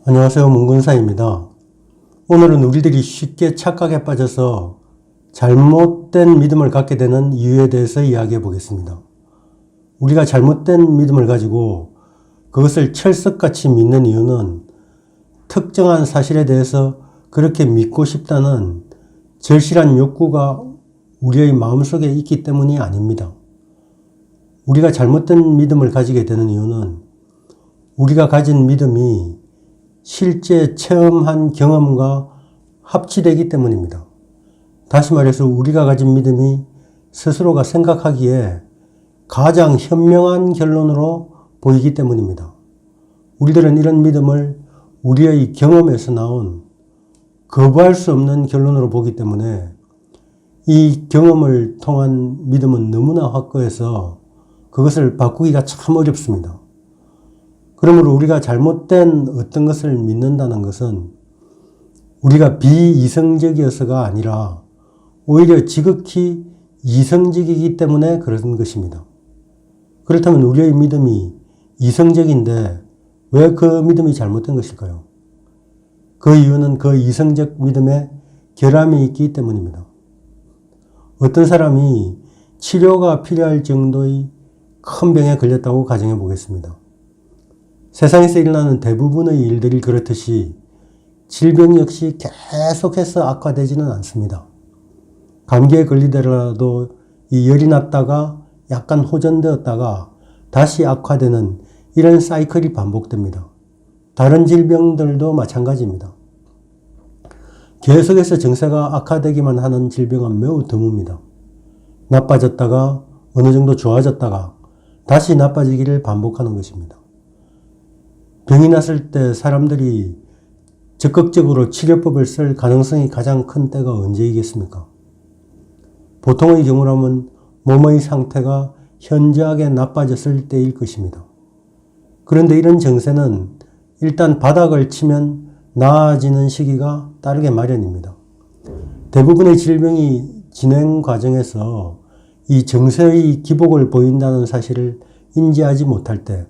안녕하세요. 문근사입니다. 오늘은 우리들이 쉽게 착각에 빠져서 잘못된 믿음을 갖게 되는 이유에 대해서 이야기해 보겠습니다. 우리가 잘못된 믿음을 가지고 그것을 철석같이 믿는 이유는 특정한 사실에 대해서 그렇게 믿고 싶다는 절실한 욕구가 우리의 마음속에 있기 때문이 아닙니다. 우리가 잘못된 믿음을 가지게 되는 이유는 우리가 가진 믿음이 실제 체험한 경험과 합치되기 때문입니다. 다시 말해서 우리가 가진 믿음이 스스로가 생각하기에 가장 현명한 결론으로 보이기 때문입니다. 우리들은 이런 믿음을 우리의 경험에서 나온 거부할 수 없는 결론으로 보기 때문에 이 경험을 통한 믿음은 너무나 확고해서 그것을 바꾸기가 참 어렵습니다. 그러므로 우리가 잘못된 어떤 것을 믿는다는 것은 우리가 비이성적이어서가 아니라 오히려 지극히 이성적이기 때문에 그런 것입니다. 그렇다면 우리의 믿음이 이성적인데 왜 그 믿음이 잘못된 것일까요? 그 이유는 그 이성적 믿음에 결함이 있기 때문입니다. 어떤 사람이 치료가 필요할 정도의 큰 병에 걸렸다고 가정해 보겠습니다. 세상에서 일어나는 대부분의 일들이 그렇듯이 질병 역시 계속해서 악화되지는 않습니다. 감기에 걸리더라도 이 열이 났다가 약간 호전되었다가 다시 악화되는 이런 사이클이 반복됩니다. 다른 질병들도 마찬가지입니다. 계속해서 증세가 악화되기만 하는 질병은 매우 드뭅니다. 나빠졌다가 어느 정도 좋아졌다가 다시 나빠지기를 반복하는 것입니다. 병이 났을 때 사람들이 적극적으로 치료법을 쓸 가능성이 가장 큰 때가 언제이겠습니까? 보통의 경우라면 몸의 상태가 현저하게 나빠졌을 때일 것입니다. 그런데 이런 증세는 일단 바닥을 치면 나아지는 시기가 따르게 마련입니다. 대부분의 질병이 진행 과정에서 이 증세의 기복을 보인다는 사실을 인지하지 못할 때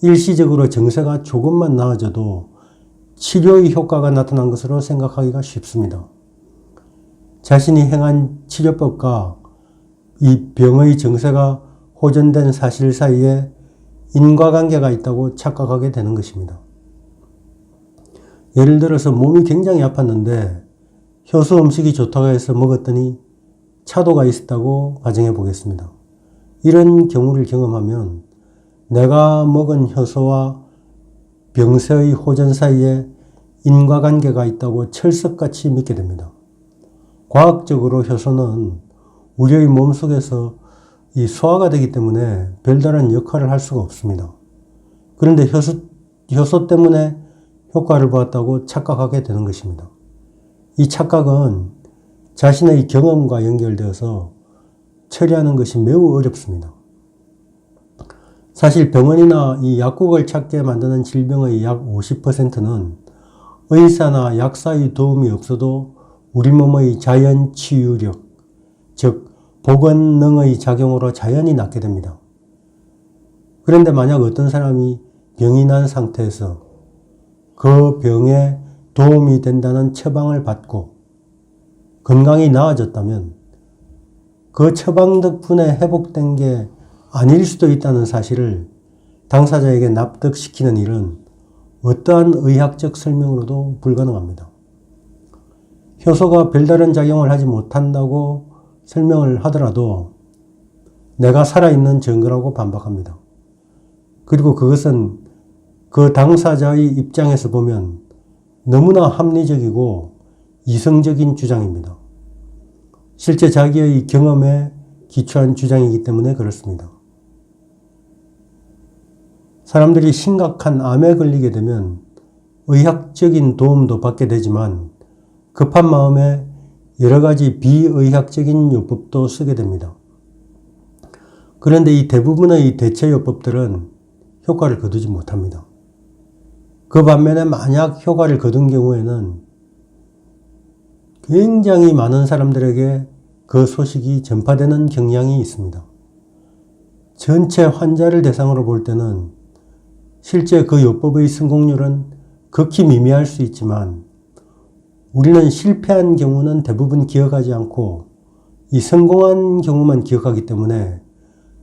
일시적으로 증세가 조금만 나아져도 치료의 효과가 나타난 것으로 생각하기가 쉽습니다. 자신이 행한 치료법과 이 병의 증세가 호전된 사실 사이에 인과관계가 있다고 착각하게 되는 것입니다. 예를 들어서 몸이 굉장히 아팠는데 효소 음식이 좋다고 해서 먹었더니 차도가 있었다고 가정해 보겠습니다. 이런 경우를 경험하면 내가 먹은 효소와 병세의 호전 사이에 인과관계가 있다고 철석같이 믿게 됩니다. 과학적으로 효소는 우리의 몸속에서 이 소화가 되기 때문에 별다른 역할을 할 수가 없습니다. 그런데 효소 때문에 효과를 보았다고 착각하게 되는 것입니다. 이 착각은 자신의 경험과 연결되어서 처리하는 것이 매우 어렵습니다. 사실 병원이나 이 약국을 찾게 만드는 질병의 약 50%는 의사나 약사의 도움이 없어도 우리 몸의 자연 치유력, 즉 보건능의 작용으로 자연히 낫게 됩니다. 그런데 만약 어떤 사람이 병이 난 상태에서 그 병에 도움이 된다는 처방을 받고 건강이 나아졌다면 그 처방 덕분에 회복된 게 아닐 수도 있다는 사실을 당사자에게 납득시키는 일은 어떠한 의학적 설명으로도 불가능합니다. 효소가 별다른 작용을 하지 못한다고 설명을 하더라도 내가 살아있는 증거라고 반박합니다. 그리고 그것은 그 당사자의 입장에서 보면 너무나 합리적이고 이성적인 주장입니다. 실제 자기의 경험에 기초한 주장이기 때문에 그렇습니다. 사람들이 심각한 암에 걸리게 되면 의학적인 도움도 받게 되지만 급한 마음에 여러 가지 비의학적인 요법도 쓰게 됩니다. 그런데 이 대부분의 대체 요법들은 효과를 거두지 못합니다. 그 반면에 만약 효과를 거둔 경우에는 굉장히 많은 사람들에게 그 소식이 전파되는 경향이 있습니다. 전체 환자를 대상으로 볼 때는 실제 그 요법의 성공률은 극히 미미할 수 있지만 우리는 실패한 경우는 대부분 기억하지 않고 이 성공한 경우만 기억하기 때문에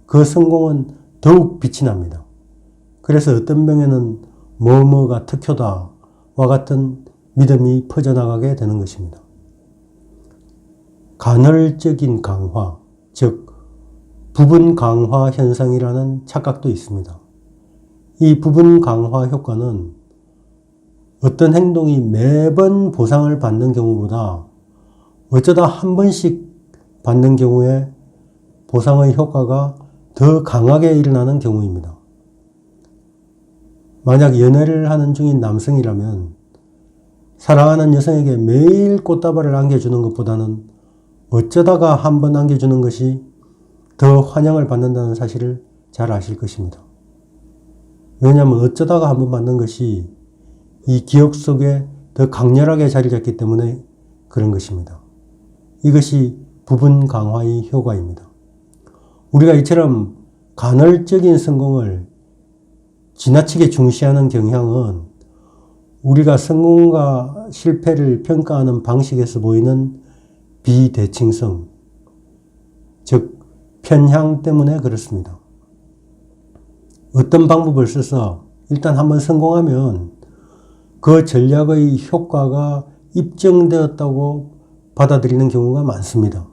그 성공은 더욱 빛이 납니다. 그래서 어떤 병에는 뭐뭐가 특효다와 같은 믿음이 퍼져나가게 되는 것입니다. 간헐적인 강화, 즉 부분 강화 현상이라는 착각도 있습니다. 이 부분 강화 효과는 어떤 행동이 매번 보상을 받는 경우보다 어쩌다 한 번씩 받는 경우에 보상의 효과가 더 강하게 일어나는 경우입니다. 만약 연애를 하는 중인 남성이라면 사랑하는 여성에게 매일 꽃다발을 안겨주는 것보다는 어쩌다가 한 번 안겨주는 것이 더 환영을 받는다는 사실을 잘 아실 것입니다. 왜냐하면 어쩌다가 한 번 받는 것이 이 기억 속에 더 강렬하게 자리 잡기 때문에 그런 것입니다. 이것이 부분 강화의 효과입니다. 우리가 이처럼 간헐적인 성공을 지나치게 중시하는 경향은 우리가 성공과 실패를 평가하는 방식에서 보이는 비대칭성, 즉 편향 때문에 그렇습니다. 어떤 방법을 써서 일단 한번 성공하면 그 전략의 효과가 입증되었다고 받아들이는 경우가 많습니다.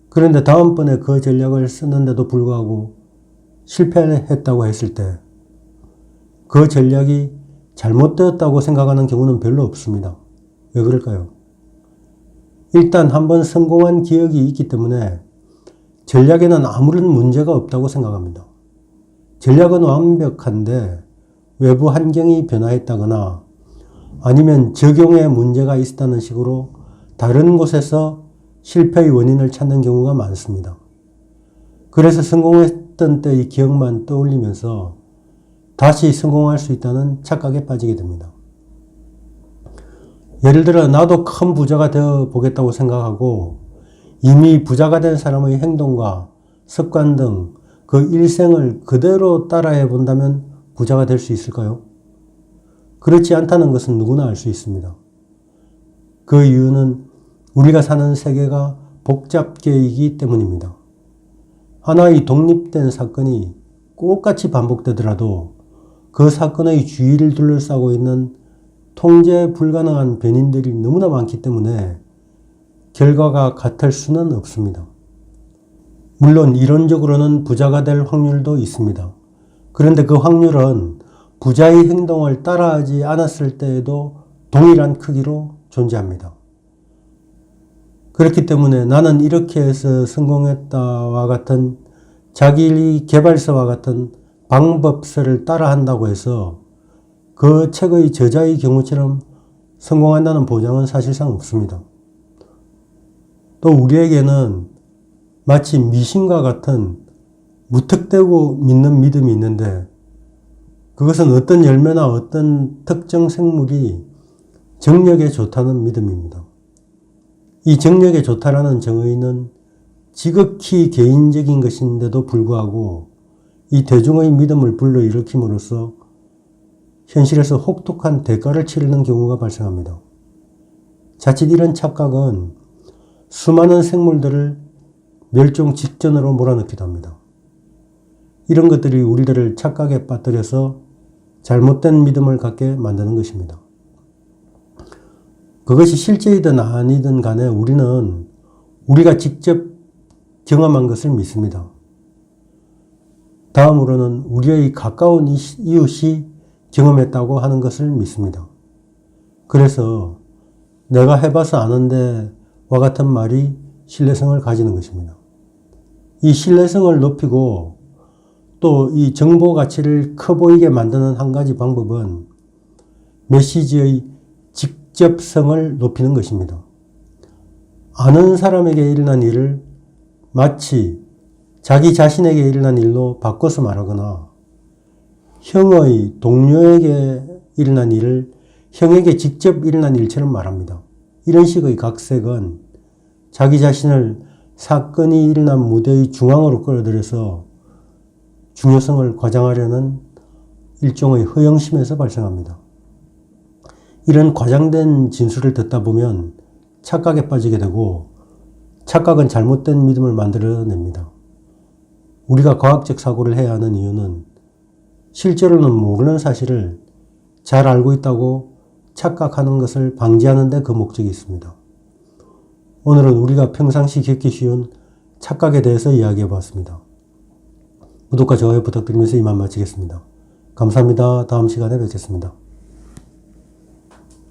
그런데 다음번에 그 전략을 쓰는데도 불구하고 실패했다고 했을 때 그 전략이 잘못되었다고 생각하는 경우는 별로 없습니다. 왜 그럴까요? 일단 한번 성공한 기억이 있기 때문에 전략에는 아무런 문제가 없다고 생각합니다. 전략은 완벽한데 외부 환경이 변화했다거나 아니면 적용에 문제가 있었다는 식으로 다른 곳에서 실패의 원인을 찾는 경우가 많습니다. 그래서 성공했던 때의 기억만 떠올리면서 다시 성공할 수 있다는 착각에 빠지게 됩니다. 예를 들어 나도 큰 부자가 되어 보겠다고 생각하고 이미 부자가 된 사람의 행동과 습관 등 그 일생을 그대로 따라해 본다면 부자가 될 수 있을까요? 그렇지 않다는 것은 누구나 알 수 있습니다. 그 이유는 우리가 사는 세계가 복잡계이기 때문입니다. 하나의 독립된 사건이 똑같이 반복되더라도 그 사건의 주위를 둘러싸고 있는 통제 불가능한 변인들이 너무나 많기 때문에 결과가 같을 수는 없습니다. 물론 이론적으로는 부자가 될 확률도 있습니다. 그런데 그 확률은 부자의 행동을 따라하지 않았을 때에도 동일한 크기로 존재합니다. 그렇기 때문에 나는 이렇게 해서 성공했다와 같은 자기 개발서와 같은 방법서를 따라한다고 해서 그 책의 저자의 경우처럼 성공한다는 보장은 사실상 없습니다. 또 우리에게는 마치 미신과 같은 무턱대고 믿는 믿음이 있는데 그것은 어떤 열매나 어떤 특정 생물이 정력에 좋다는 믿음입니다. 이 정력에 좋다라는 정의는 지극히 개인적인 것인데도 불구하고 이 대중의 믿음을 불러일으킴으로써 현실에서 혹독한 대가를 치르는 경우가 발생합니다. 자칫 이런 착각은 수많은 생물들을 멸종 직전으로 몰아넣기도 합니다. 이런 것들이 우리들을 착각에 빠뜨려서 잘못된 믿음을 갖게 만드는 것입니다. 그것이 실제이든 아니든 간에 우리는 우리가 직접 경험한 것을 믿습니다. 다음으로는 우리의 가까운 이웃이 경험했다고 하는 것을 믿습니다. 그래서 내가 해봐서 아는데 와 같은 말이 신뢰성을 가지는 것입니다. 이 신뢰성을 높이고 또 이 정보 가치를 커 보이게 만드는 한 가지 방법은 메시지의 직접성을 높이는 것입니다. 아는 사람에게 일어난 일을 마치 자기 자신에게 일어난 일로 바꿔서 말하거나 형의 동료에게 일어난 일을 형에게 직접 일어난 일처럼 말합니다. 이런 식의 각색은 자기 자신을 사건이 일어난 무대의 중앙으로 끌어들여서 중요성을 과장하려는 일종의 허영심에서 발생합니다. 이런 과장된 진술을 듣다 보면 착각에 빠지게 되고 착각은 잘못된 믿음을 만들어냅니다. 우리가 과학적 사고를 해야 하는 이유는 실제로는 모르는 사실을 잘 알고 있다고 착각하는 것을 방지하는 데 그 목적이 있습니다. 오늘은 우리가 평상시 겪기 쉬운 착각에 대해서 이야기해 보았습니다. 구독과 좋아요 부탁드리면서 이만 마치겠습니다. 감사합니다. 다음 시간에 뵙겠습니다.